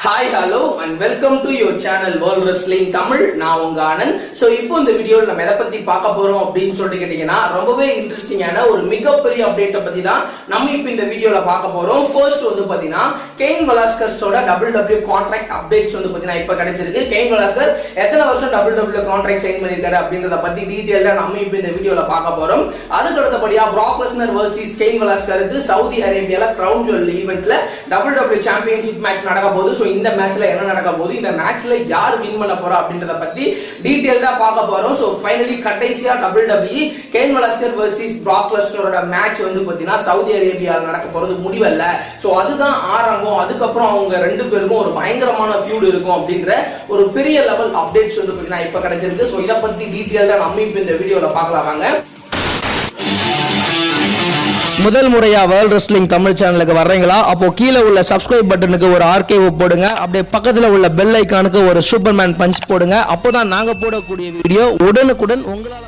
Hi, hello and welcome to your channel World Wrestling Tamil. நான் உங்க Anand. So இப்போ இந்த வீடியோல நம்ம எதை பத்தி பார்க்க போறோம் அப்படினு சொல்லிட்டு கேட்டீங்கன்னா ரொம்பவே இன்ட்ரஸ்டிங்கான ஒரு மிகப்பெரிய அப்டேட்ட பத்தி தான் நம்ம இப்போ இந்த வீடியோல பார்க்க போறோம். ஃபர்ஸ்ட் வந்து பாத்தீங்கன்னா Cain Velasquez ஓட WWE கான்ட்ராக்ட் அப்டேட்ஸ் வந்து பாத்தீங்கன்னா இப்போ கிடைச்சிருக்கு. Cain Velasquez எத்தனை வருஷம் WWE கான்ட்ராக்ட் சைன் பண்ணிருக்காரு அப்படிங்கறத பத்தி டீடைலா நம்ம இப்போ இந்த வீடியோல பார்க்க போறோம். அதுக்கு அடுத்தபடியா Brock Lesnar vs Cain Velasquez Saudi அரேபியால கிரவுன் ஜுவல் ஈவென்ட்ல WWE சாம்பியன்ஷிப் மேட்ச் நடக்க போகுது. சோ இந்த மேட்ச்ல என்ன நடக்க போகுது, இந்த மேட்ச்ல யார் வின் பண்ண போறா அப்படின்றத பத்தி டீடைலா பார்க்க போறோம். சோ ஃபைனலி கடைசியா WWE Cain Velasquez vs Brock Lesnar match வந்து பாத்தீங்கன்னா சவுதி அரேபியால நடக்க போறது முடிவல்ல. சோ அதுதான் ஆரம்பம். அதுக்கு அப்புறம் அவங்க ரெண்டு பேருக்கும் ஒரு பயங்கரமான ஃபியூட் இருக்கும் அப்படின்ற ஒரு பெரிய லெவல் அப்டேட்ஸ் வந்து பாத்தீங்கன்னா இப்ப கிடைச்சிருக்கு. சோ இத பத்தி டீடைலா நம்ம இப்ப இந்த வீடியோல பார்க்கலாம் வாங்க. முதல் முறையா வேர்ல்ட் ரெஸ்லிங் தமிழ் சேனலுக்கு வர்றீங்களா? அப்போ கீழே உள்ள சப்ஸ்கிரைப் பட்டனுக்கு ஒரு ஆர்கேவ் போடுங்க. அப்படியே பக்கத்துல உள்ள பெல் ஐகானுக்கு ஒரு சூப்பர்மேன் பஞ்ச் போடுங்க. அப்போதான் நாங்க போடக்கூடிய வீடியோ உடனுக்குடன் உங்களால.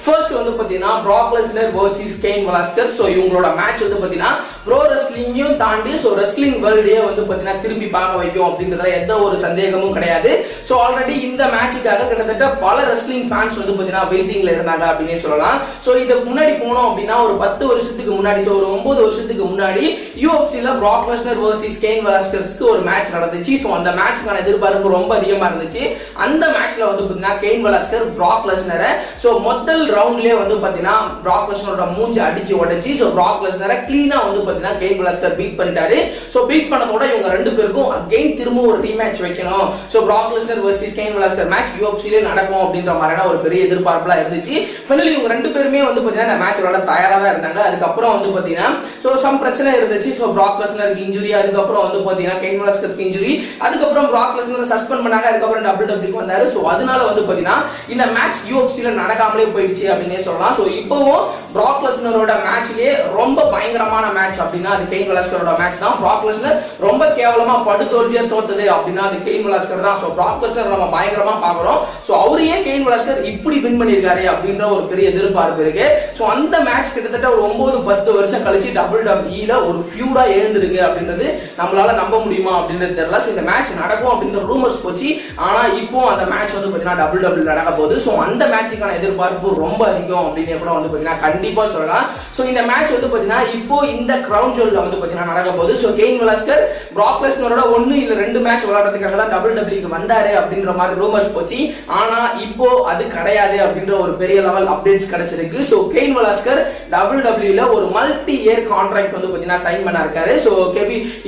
ஃபர்ஸ்ட் வந்து பாத்தீங்கன்னா Brock Lesnar vs Cain Velasquez. So இவங்களோட மேட்ச் வந்து பாத்தீங்கன்னா ப்ரோ ரெஸ்லிங்கையும் தாண்டி சோ ரெஸ்லிங் வேர்ல்டே வந்து பாத்தீங்கன்னா திரும்பி பார்க்க வைக்கும் அப்படின்றதுல எந்த ஒரு சந்தேகமும் கிடையாது. சோ ஆல்ரெடி இந்த மேட்சுக்காக கிட்டத்தட்ட பல ரெஸ்லிங் ஃபேன்ஸ் வந்து பாத்தீங்கன்னா வெயிட்டிங்ல இருந்தாங்க அப்படினே சொல்லலாம். சோ இதுக்கு முன்னாடி போனோம் அப்படின்னா ஒரு 10 வருஷத்துக்கு முன்னாடி, சோ ஒரு 9 வருஷத்துக்கு முன்னாடி UFCல Brock Lesnar vs Cain Velasquezக்கு ஒரு மேட்ச் நடந்துச்சு. சோ அந்த மேட்ச்க்கான எதிர்பார்ப்பு ரொம்ப அதிகமா இருந்துச்சு. அந்த மேட்ச்ல வந்து பாத்தீங்கன்னா Cain Velasquez Brock Lesnar so முதல் ரவுண்ட்லயே வந்து பாத்தீங்கன்னா Brock Lesnar மூஞ்சி அடிச்சு உடைச்சி சோ Brock Lesnar க்ளீனா வந்து பாத்தீங்கன்னா Cain Velasquez பீட் பண்ணிட்டாரு. சோ பீட் பண்ணதோட இவங்க ரெண்டு பேருக்கும் அகைன் திரும்ப ஒரு ரீமேட்ச் வைக்கணும். So Brock Lesnar vs Cain Velasquez match UFCல நடக்கும் அப்படின்ற மாதிரியான ஒரு பெரிய எதிர்பார்ப்புலாம் இருந்துச்சு. ஃபைனலி இவங்க ரெண்டு பேருமே வந்து பாத்தீங்கன்னா இந்த மேட்ச் விளையாட தயாரா தான் இருந்தாங்க. அதுக்கு அப்புறம் வந்து பாத்தீங்கன்னா சோ சம் பிரச்சனை இருந்துச்சு. சோ Brock Lesnarக்கு இன்ஜூரி, அதுக்கு அப்புறம் வந்து பாத்தீங்கன்னா Cain Velasquezக்கு இன்ஜூரி, அதுக்கு அப்புறம் Brock Lesnar சஸ்பெண்ட் பண்ணாங்க. அதுக்கு அப்புறம் WWEக்கு வந்தாரு. சோ அதனால வந்து பாத்தீங்கன்னா இந்த மேட்ச் UFCல நடக்காமலே போயிடுச்சு அப்படினே சொல்லலாம். சோ இப்போவும் Brock Lesnarோட மேட்ச்லயே ரொம்ப பயங்கரமான மேட்ச் அப்படினா அது Cain Velasquezோட மேட்ச் தான். Brock Lesnar ரொம்ப கேவலமா படுதோல்வியா தோத்தது அப்படினா அது Cain Velasquez தான். சோ Brock Lesnar நம்ம பயங்கரமா பாக்குறோம். சோ அவரே ஏன் Cain Velasquez இப்படி வின் பண்ணிருக்காரு அப்படின்ற ஒரு பெரிய எதிர்பார்ப்பு இருக்கு. சோ அந்த மேட்ச் கிட்டத்தட்ட ஒரு 9-10 வருஷம் கழிச்சு WWEல ஒரு ஃபியூடா எழுந்திருக்கு அப்படின்றது நம்மளால நம்ப முடியுமா அப்படின்றது தெரியல. சோ இந்த மேட்ச் நடக்கும் அப்படின்ற ரூமர்ஸ் போச்சு. ஆனா இப்போ அந்த மேட்ச் வந்து பாத்தீங்கன்னா WWE நடக்க போகுது. சோ அந்த மேட்சுக்கான எதிர்பார்ப்பு ரொம்ப அதிகம் அப்படின்னு கூட வந்து பாத்தீங்கன்னா கண்டிப்பா சொல்லலாம். சோ இந்த மேட்ச் வந்து பாத்தீங்கன்னா இப்போ இந்த கிரவுன் ஜுவல்ல வந்து பாத்தீங்கன்னா நடக்க போகுது. சோ Cain Velasquez Brock Lesnarோட 1 இல்ல 2 மேட்ச் விளையாடுறதுக்காக தான் WWEக்கு வந்தாரு அப்படின்ற மாதிரி ரூமர்ஸ் போச்சு. ஆனா இப்போ அது கிடையாது அப்படின்ற ஒரு பெரிய லெவல் அப்டேட்ஸ் கிடைச்சிருக்கு. சோ Cain Velasquez WWEல ஒரு மல்டி இயர் கான்ட்ராக்ட் வந்து பாத்தீங்கன்னா சைன் பண்ண இருக்காரு. சோ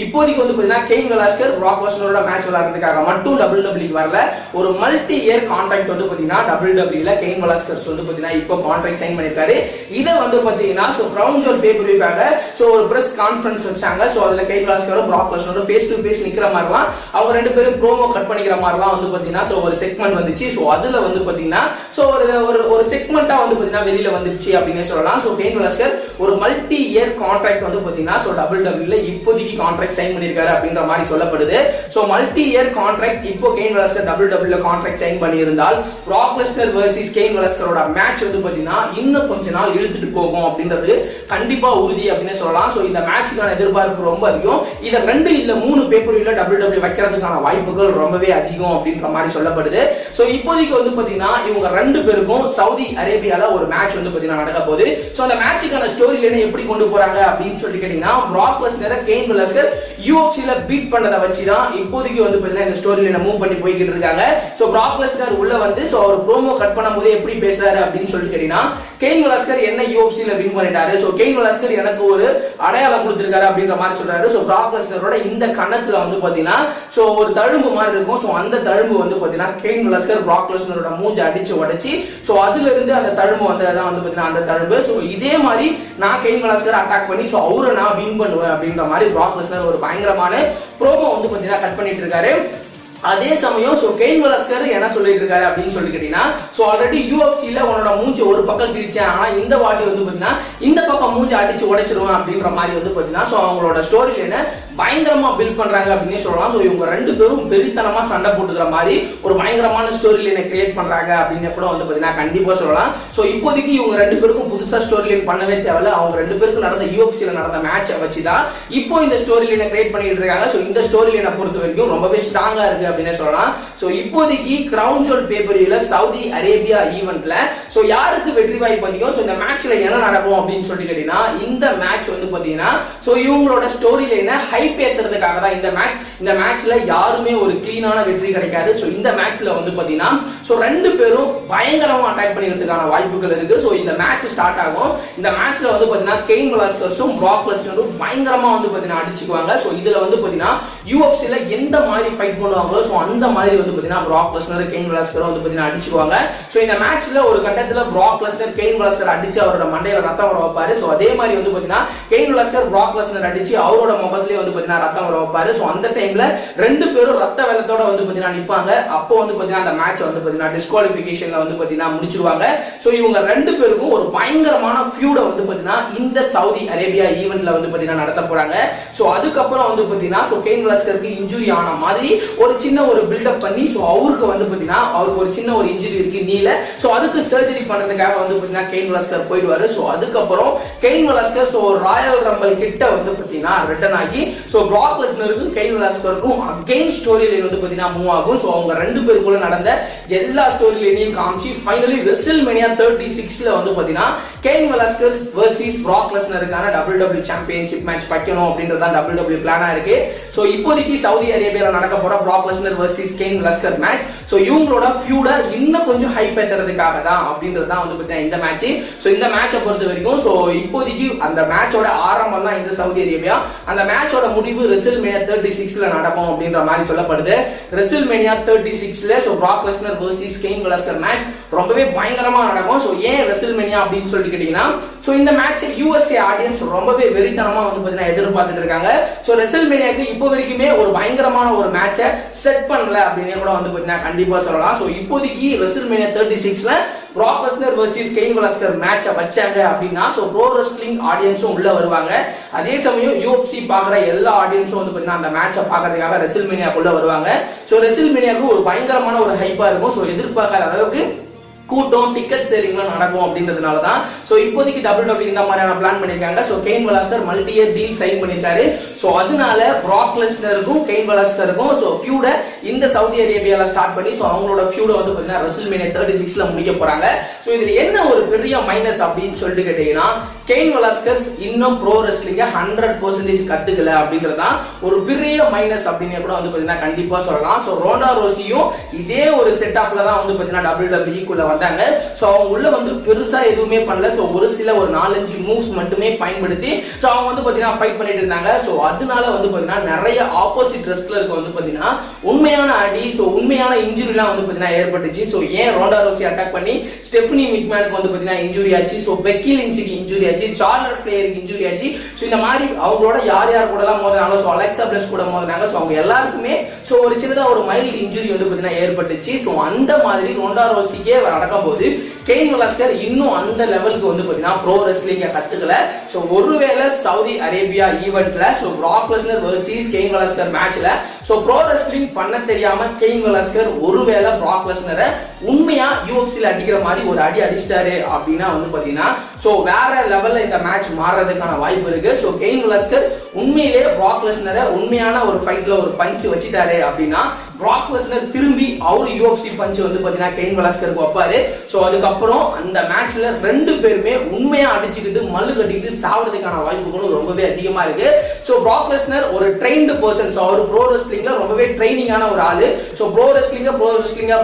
இப்போதைக்கு வந்து பாத்தீங்கன்னா Cain Velasquez Brock Lesnarோட மேட்ச் விளையாடுறதுக்காக மட்டும் WWEக்கு வரல, ஒரு மல்டி இயர் கான்ட்ராக்ட் வந்து பாத்தீங்கன்னா WWEல Cain Velasquez வந்து பாத்தீங்கன்னா இப்போ கான்ட்ராக்ட் சைன் பண்ணிருக்காரு. இத வந்து பாத்தீங்கன்னா சோ கிரவுன் ஜுவல் பேப்பர்க்காக சோ ஒரு பிரஸ் கான்ஃபரன்ஸ் வச்சாங்க. சோ அதுல Cain Velasquez Brock Lesnar face to face நிக்கிற மாதிரிலாம் அவங்க ரெண்டு பேரும் ப்ரோமோ கட் பண்ணிக்கிற மாதிரிலாம் வந்து பாத்தீங்கன்னா சோ ஒரு செக்மெண்ட் வந்துச்சு. சோ அதுல வந்து பாத்தீங்கன்னா சோ ஒரு செக்மெண்டா வந்து பாத்தீங்கன்னா வெளியில வந்துருச்சு அப்படினே சொல்லலாம். சோ Cain Velasquez ஒரு மல்டி இயர் கான்ட்ராக்ட் வந்து பாத்தீங்கன்னா சோ WWEல இப்போதைக்கு கான்ட்ராக்ட் சைன் பண்ணிருக்காரு அப்படின்ற மாதிரி சொல்லப்படுது. சோ மல்டி இயர் கான்ட்ராக்ட் இப்போ Cain Velasquez WWEல கான்ட்ராக்ட் சைன் பண்ணியிருந்தால் Brock Lesnar vs Cain Velasquezோட மேட்ச் வந்து பாத்தீங்கன்னா இன்னும் கொஞ்ச நாள் இழுத்துட்டு போகும் அப்படின்றது கண்டிப்பா உறுதி அப்படின்னு சொல்லலாம். சோ இந்த மேட்சுக்கான எதிர்பார்ப்பு ரொம்ப அதிகம். இத 2 இல்ல 3 பேப்பர்ல WWE வைக்கிறதுக்கான வாய்ப்புகள் ரொம்பவே அதிகம் அப்படின்ற மாதிரி சொல்லப்படுது. சோ இப்போதைக்கு வந்து பாத்தீங்கன்னா இவங்க ரெண்டு பேருக்கும் சவுதி அரேபியால ஒரு மேட்ச் வந்து பாத்தீங்கன்னா நடக்க போகுது. சோ அந்த மேட்சுக்கான ஸ்டோரி லைனை எப்படி கொண்டு போறாங்க அப்படின்னு சொல்லி கேட்டீங்கன்னா Brock Lesnar Cain Velasquez UFCல பீட் பண்ணத வச்சு தான் இப்போதைக்கு வந்து பாத்தீங்கன்னா இந்த ஸ்டோரி லைனை மூவ் பண்ணி போயிட்டு இருக்காங்க. சோ Brock Lesnar உள்ள வந்து சோ அவர் ப்ரோமோ கட் பண்ணும்போது எப்படி பேசுறாரு அப்படின்னு சொல்லி கேட்டீங்கன்னா Cain Velasquez என்ன UFCல வின் பண்ணிட்டாரு, சோ Cain Velasquez எனக்கு ஒரு அடையாளம் கொடுத்திருக்காரு அப்படின்ற மாதிரி சொல்றாரு. சோ Brock Lesnarோட இந்த கண்ணத்துல வந்து பாத்தீங்கன்னா சோ ஒரு தழும்பு மாதிரி இருக்கும். சோ அந்த தழும்பு வந்து பாத்தீங்கன்னா Cain Velasquez Brock Lesnarோட மூஞ்சி அடிச்சு உடைச்சி சோ அதுல இருந்து அந்த தழும்பு வந்ததான் வந்து பாத்தீங்கன்னா அந்த தழும்பு. சோ இதே மாதிரி நான் Cain Velasquez அட்டாக் பண்ணி சோ அவரை நான் வின் பண்ணுவேன் அப்படின்ற மாதிரி Brock Lesnar ஒரு பயங்கரமான ப்ரோமோ வந்து பாத்தீங்கன்னா கட் பண்ணிட்டு இருக்காரு. அதே சமயம் சோ Cain Velasquez என்ன சொல்லிட்டு இருக்காரு அப்படின்னு சொல்லி கேட்டீங்கன்னா சோ ஆல்ரெடி UFCல உன்னோட மூஞ்சி ஒரு பக்கம் கிழிச்சேன், ஆனா இந்த வாட்டி வந்து பாத்தீங்கன்னா இந்த பக்கம் மூஞ்சி அடிச்சு உடைச்சிருவேன் அப்படின்ற மாதிரி வந்து பாத்தீங்கன்னா சோ அவங்களோட ஸ்டோரி லைனை பயங்கரமா பில்ட் பண்றாங்க அப்படின்னு சொல்லலாம். ஸோ இவங்க ரெண்டு பேரும் பெரித்தனமா சண்டை போட்டுக்கிற மாதிரி ஒரு பயங்கரமான ஸ்டோரி லைனை கிரியேட் பண்றாங்க அப்படின்னு கூட வந்து பாத்தீங்கன்னா கண்டிப்பா சொல்லலாம். ஸோ இப்போதைக்கு இவங்க ரெண்டு பேருக்கும் புதுசா ஸ்டோரி லைன் பண்ணவே தேவையில்ல. அவங்க ரெண்டு பேருக்கும் நடந்த UFC நடந்த மேட்சை வச்சுதான் இப்போ இந்த ஸ்டோரி லைனை கிரியேட் பண்ணிட்டு இருக்காங்க. ஸோ இந்த ஸ்டோரி லைனை பொறுத்த வரைக்கும் ரொம்பவே ஸ்ட்ராங்கா இருக்கு அப்படின்னு சொல்லலாம். ஸோ இப்போதைக்கு கிரவுன் ஜுவல் பேப்பரியில சவுதி அரேபியா ஈவென்ட்ல ஸோ யாருக்கு வெற்றி வாய்ப்பு அதிகம், ஸோ இந்த மேட்ச்ல என்ன நடக்கும் அப்படின்னு சொல்லி கேட்டீங்கன்னா இந்த மேட்ச் வந்து பாத்தீங்கன்னா ஸோ இவங்களோட ஸ்டோரி லைனை ஹைப் ஏத்துறதுக்காக தான் இந்த மேட்ச். இந்த மேட்ச்ல யாருமே ஒரு கிளீனான வெற்றி கிடைக்காது. ஸோ இந்த மேட்ச்ல வந்து பாத்தீங்கன்னா ஸோ ரெண்டு பேரும் பயங்கரமா அட்டாக் பண்ணிக்கிறதுக்கான வாய்ப்புகள் இருக்கு. ஸோ இந்த மேட்ச் ஸ்டார்ட் ஆகும். இந்த மேட்ச்ல வந்து பாத்தீங்கன்னா கெயின் வெலாஸ்கஸும் பிராக் லெஸ்னரும் பயங்கரமா வந்து பாத்தீங்கன்னா அடிச்சுக்குவாங்க. ஸோ இதுல வந்து பாத்தீங்கன்னா யூஎஃப்சில எந்த மாதிரி ஃபைட் பண்ணுவாங்களோ ஸோ அந்த மாதிரி வந்து பாத்தீங்கன்னா பிராக் லெஸ்னர் கெயின் வெலாஸ்கரும் வந்து பாத்தீங்கன்னா அடிச்சுக்குவாங்க. ஸோ இந்த மேட்ச்ல ஒரு கட்டத்துல பிராக் லெஸ்னர் கெயின் வெலாஸ்கர் அடிச்சு அவரோட மண்டையில ரத்தம் வர வைப்பாரு. ஸோ அதே மாதிரி வந்து பாத்தீங்கன்னா கெயின் வெலாஸ்கர் பிராக் லெஸ்னர் அடிச்சு அவரோட முகத்திலே வந்து பாத்தீங்கன்னா ரத்தம் வர வைப்பாரு. ஸோ அந்த டைம்ல ரெண்டு பேரும் ரத்த வெள்ளத்தோட வந்து பாத்தீங்கன்னா நிப்பாங்க. அப்போ வந்து பாத்தீங்கன்னா அந்த மேட்ச் வந்து பாத்தீங்கன்னா டிஸ்குவாலிஃபிகேஷன்ல வந்து பாத்தீங்கன்னா முடிச்சிருவாங்க. ஸோ இவங்க ரெண்டு பேருக்கும் ஒரு பயங்கரமான ஃபியூட வந்து பாத்தீங்கன்னா இந்த சவுதி அரேபியா ஈவென்ட்ல வந்து பாத்தீங்கன்னா நடத்த போறாங்க. ஸோ அதுக்கப்புறம் வந்து பாத்தீங்கன்னா ஸோ கெயின் வெலாஸ்கருக்கு இன்ஜுரி ஆன மாதிரி ஒரு சின்ன ஒரு பில்டப் பண்ணி ஸோ அவருக்கு வந்து பாத்தீங்கன்னா அவருக்கு ஒரு சின்ன ஒரு இன்ஜுரி இருக்கு நீல. ஸோ அதுக்கு சர்ஜரி பண்றதுக்காக வந்து பாத்தீங்கன்னா கெயின் வெலாஸ்கர் போயிடுவாரு. ஸோ அதுக்கப்புறம் கெயின் வெலாஸ்கர் ஸோ ராயல் ரம்பல் கிட்ட வந்து பாத்தீங்கன்னா ரிட்டர்ன் ஆகி ஸோ பிராக் லெஸ்னருக்கும் கெயின் வெலாஸ்கருக்கும் அகைன் ஸ்டோரி லைன் வந்து பாத்தீங்கன்னா மூவ் ஆகும். ஸோ அவங்க ரெண்டு பேருக்குள்ள நடந்த எல்லா ஸ்டோரி லைனையும் காமிச்சு ஃபைனலி ரெசில்மேனியா 36ல வந்து பாத்தீங்கன்னா கெயின் வெலாஸ்கஸ் வெர்சஸ் பிராக் லெஸ்னருக்கான WWE சாம்பியன்ஷிப் மேட்ச் வைக்கணும் அப்படின்றது தான் WWE பிளானா இருக்கு. ஸோ இப்போதைக்கு சவுதி அரேபியால நடக்க போற Brock Lesnar versus Cain Velasquez match so இவங்களோட ஃபியூட இன்னும் கொஞ்சம் ஹைப் ஏத்துறதுக்காக தான் அப்படின்றது தான் வந்து பாத்தீங்கன்னா இந்த மேட்ச். ஸோ இந்த மேட்சை பொறுத்த வரைக்கும் ஸோ இப்போதைக்கு அந்த மேட்சோட ஆரம்பம் தான் இந்த சவுதி அரேபியா. அந்த மேட்சோட முடிவு ரெசில்மேனியா 36ல நடக்கும் அப்படின்ற மாதிரி சொல்லப்படுது. ரெசில்மேனியா 36ல so Brock Lesnar versus Cain Velasquez match ரொம்பவே பயங்கரமா நடக்கும். ஸோ ஏன் ரெசில்மேனியா அப்படின்னு சொல்லி கேட்டீங்கன்னா ஸோ இந்த மேட்ச் USA ஆடியன்ஸ் ரொம்பவே வெறித்தனமா வந்து பாத்தீங்கன்னா எதிர்பார்த்துட்டு இருக்காங்க. ஸோ ரெசில்மேனியாக்கு இப்போ வரைக்குமே ஒரு பயங்கரமான ஒரு மேட்சை செட் பண்ணல அப்படின்னு கூட வந்து பாத்தீங்கன்னா கண்டிப்பா சொல்லலாம். ஸோ இப்போதைக்கு ரெசில்மேனியா 36ல Brock Lesnar versus Cain Velasquez மேட்சை வச்சாங்க அப்படின்னா ஸோ ப்ரோ ரெஸ்லிங் ஆடியன்ஸும் உள்ள வருவாங்க. அதே சமயம் UFC பாக்குற எல்லா ஆடியன்ஸும் வந்து பாத்தீங்கன்னா அந்த மேட்சை பாக்குறதுக்காக ரெசில்மேனியாக்குள்ள வருவாங்க. ஸோ ரெசில்மேனியாக்கு ஒரு பயங்கரமான ஒரு ஹைப்பா இருக்கும். ஸோ எதிர்பார்க்காத அளவுக்கு கூட்டம் டிக்கெட் சேலிங்லாம் நடக்கும் அப்படின்றதுனால தான் ஸோ இப்போதைக்கு WWE இந்த மாதிரியான பிளான் பண்ணியிருக்காங்க. So Cain Velasquez multi year deal sign பண்ணியிருக்காரு. ஸோ அதனால பிராக் லெஸ்னருக்கும் கெயின் வெலாஸ்கருக்கும் ஸோ ஃபியூட இந்த சவுதி அரேபியால ஸ்டார்ட் பண்ணி ஸோ அவங்களோட ஃபியூட வந்து பார்த்தீங்கன்னா ரெசில்மேனியா 36ல முடிக்க போறாங்க. ஸோ இதுல என்ன ஒரு பெரிய மைனஸ் அப்படின்னு சொல்லிட்டு கேட்டீங்கன்னா கெயின் வெலாஸ்கஸ் இன்னும் ப்ரோ ரெஸ்லிங்க 100% கத்துக்கல அப்படின்றதான் ஒரு பெரிய மைனஸ் அப்படின்னு கூட வந்து பார்த்தீங்கன்னா கண்டிப்பா சொல்லலாம். ஸோ ரோண்டா ரோசியும் இதே ஒரு செட் ஆஃப்ல தான் வந்து பார்த்தீங்கன்னா WWE குள்ள வந்தாங்க. சோ அவங்க உள்ள வந்து பெருசா எதுவுமே பண்ணல. சோ ஒரு சில ஒரு 4-5 மூவ்ஸ் மட்டுமே பயன்படுத்தி சோ அவங்க வந்து பாத்தீங்கன்னா ஃபைட் பண்ணிட்டு இருந்தாங்க. சோ அதனால வந்து பாத்தீங்கன்னா நிறைய ஆப்போசிட் ரெஸ்லருக்கு வந்து பாத்தீங்கன்னா உண்மையான அடி சோ உண்மையான இன்ஜுரிலாம் வந்து பாத்தீங்கன்னா ஏற்பட்டுச்சு. சோ ஏன் ரோண்டா ரோசி அட்டாக் பண்ணி ஸ்டெஃபனி மிக்மேனுக்கு வந்து பாத்தீங்கன்னா இன்ஜுரி ஆச்சு. சோ பெக்கி லிஞ்சுக்கு இன்ஜுரி ஆச்சு. சார்லட் ஃபிளேருக்கு இன்ஜுரி ஆச்சு. சோ இந்த மாதிரி அவங்களோட யார் யார் கூட எல்லாம் மோதினாங்க. சோ அலெக்சா பிளஸ் கூட மோதினாங்க. சோ அவங்க எல்லாருக்குமே சோ ஒரு சின்னதா ஒரு மைல்டு இன்ஜுரி வந்து பாத்தீங்கன்னா ஏற்பட்டுச்சு. சோ அந்த மாதிரி ரோண்டா ரோசிக்கே நடக்கும்போது கெயின் வெலாஸ்கர் இன்னும் அந்த லெவலுக்கு வந்து பாத்தீங்கன்னா ப்ரோ ரெஸ்லிங்க கத்துக்கல. சோ ஒருவேளை சவுதி அரேபியா ஈவென்ட்ல so Brock Lesnar versus Cain Velasquez மேட்ச்ல சோ ப்ரோ ரெஸ்லிங் பண்ண தெரியாம கெயின் வெலாஸ்கர் ஒருவேளை பிராக் லெஸ்னரை உண்மையா யூஎஃப்சில அடிக்கிற மாதிரி ஒரு அடி அடிச்சிட்டாரு அப்படின்னா வந்து பாத்தீங்கன்னா சோ வேற லெவல்ல இந்த மேட்ச் மாறதுக்கான வாய்ப்பு இருக்கு. சோ கெயின் வெலாஸ்கர் உண்மையிலேயே பிராக் லெஸ்னரை உண்மையான ஒரு ஃபைட்ல ஒரு பஞ்ச் வச்சிட்டாரு அப்படின்னா பிராக் லெஸ்னர் திரும்பி அவர் UFC பஞ்ச் வந்து பாத்தீங்கன்னா கெயின் வெலாஸ்கருக்கு வைப்பாரு. சோ அதுக்கப்புறம் அந்த மேட்ச்ல ரெண்டு பேருமே உண்மையா அடிச்சுக்கிட்டு மல்லு கட்டிட்டு சாவறதுக்கான வாய்ப்புகளும் ரொம்பவே அதிகமா இருக்கு. சோ பிராக் லெஸ்னர் ஒரு ட்ரெயின்டு பர்சன். சோ அவர் ப்ரோ ரெஸ்லிங்ல ரொம்பவே ட்ரைனிங்கான ஒரு ஆளு. சோ ப்ரோ ரெஸ்லிங்கா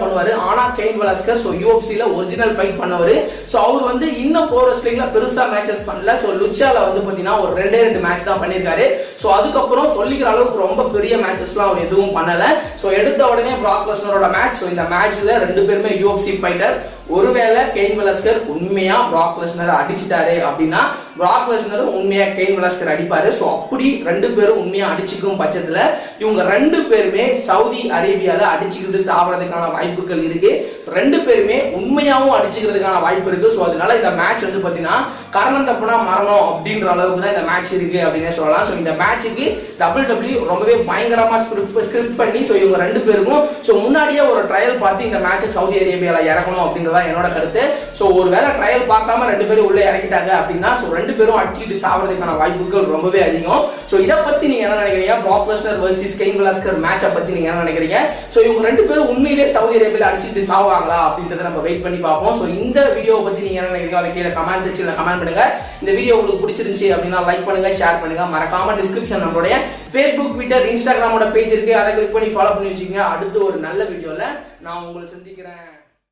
பண்ணுவாரு. ஆனா கெயின் வெலாஸ்கர் சோ UFC-ல ஒரிஜினல் ஃபைட் பண்ணவரு. சோ அவர் வந்து இன்னும் ப்ரோ ரெஸ்லிங்ல பெருசா மேட்சஸ் பண்ணல. சோ லுச்சால வந்து பாத்தீங்கன்னா ஒரு 2 மேட்ச் தான் பண்ணிருக்காரு. சோ அதுக்கப்புறம் சொல்லிக்கிற அளவுக்கு ரொம்ப பெரிய மேட்சஸ்லாம் அவர் எதுவும் பண்ணல. சோ எடுத்த உடனே பிராக் லெஸ்னரோட மேட்ச். சோ இந்த மேட்ச்ல ரெண்டு பேருமே UFC ஃபைட்டர். ஒருவேளை கெயின் வெலாஸ்கர் உண்மையா பிராக் லெஸ்னர் அடிச்சிட்டாரு அப்படின்னா பிராக் லெஸ்னர் உண்மையா கெயின் வெலாஸ்கர் அடிப்பாரு. சோ அப்படி ரெண்டு பேரும் உண்மையா அடிச்சுக்கும் பட்சத்துல இவங்க ரெண்டு பேருமே சவுதி அரேபியால அடிச்சுக்கிட்டு சாப்பிடறதுக்கான வாய்ப்புகள் இருக்கு. ரெண்டு பேருமே உண்மையாவும் அடிச்சுக்கிறதுக்கான வாய்ப்பு இருக்கு. சோ அதனால இந்த மேட்ச் வந்து பாத்தீங்கன்னா காரணம் தப்புனா மரணம் அப்படின்ற அளவுக்கு தான் இந்த மேட்ச் இருக்கு அப்படின்னு சொல்லலாம். சோ இந்த மேட்சுக்கு WWE ரொம்பவே பயங்கரமா ஸ்கிரிப்ட் பண்ணி சோ இவங்க ரெண்டு பேருக்கும் சோ முன்னாடியே ஒரு ட்ரையல் பார்த்து இந்த மேட்ச் சவுதி அரேபியால இறக்கணும் அப்படின்றதா என்னோட கருத்து. சோ ஒருவேளை ட்ரையல் பார்க்காம ரெண்டு பேரும் உள்ள இறக்கிட்டாங்க அப்படின்னா சோ ரெண்டு பேரும் அடிச்சுட்டு சாவறதுக்கான வாய்ப்புகள் ரொம்பவே அதிகம். சோ இத பத்தி நீங்க என்ன நினைக்கிறீங்க? பிராக் லெஸ்னர் வெர்சஸ் கெயின் வெலாஸ்கர் மேட்சை பத்தி நீங்க என்ன நினைக்கிறீங்க? சோ இவங்க ரெண்டு பேரும் உண்மையிலே சவுதி அரேபியால அடிச்சுட்டு சாவாங்களா அப்படின்றத நம்ம வெயிட் பண்ணி பார்ப்போம். சோ இந்த வீடியோவை பத்தி நீங்க என்ன நினைக்கிறீங்க? அதை கீழே கமெண்ட் செக்ஷன்ல கமெண்ட் பண்ணுங்க. இந்த வீடியோ உங்களுக்கு பிடிச்சிருந்துச்சு அப்படின்னா லைக் பண்ணுங்க, ஷேர் பண்ணுங்க. மறக்காம டிஸ்கிரிப்ஷன் நம்மளுடைய Facebook, Twitter, Instagramோட பேஜ் இருக்கு. அதை கிளிக் பண்ணி ஃபாலோ பண்ணி வச்சுக்கோங்க. அடுத்து ஒரு நல்ல வீடியோல நான் உங்களை சந்திக்கிறேன்.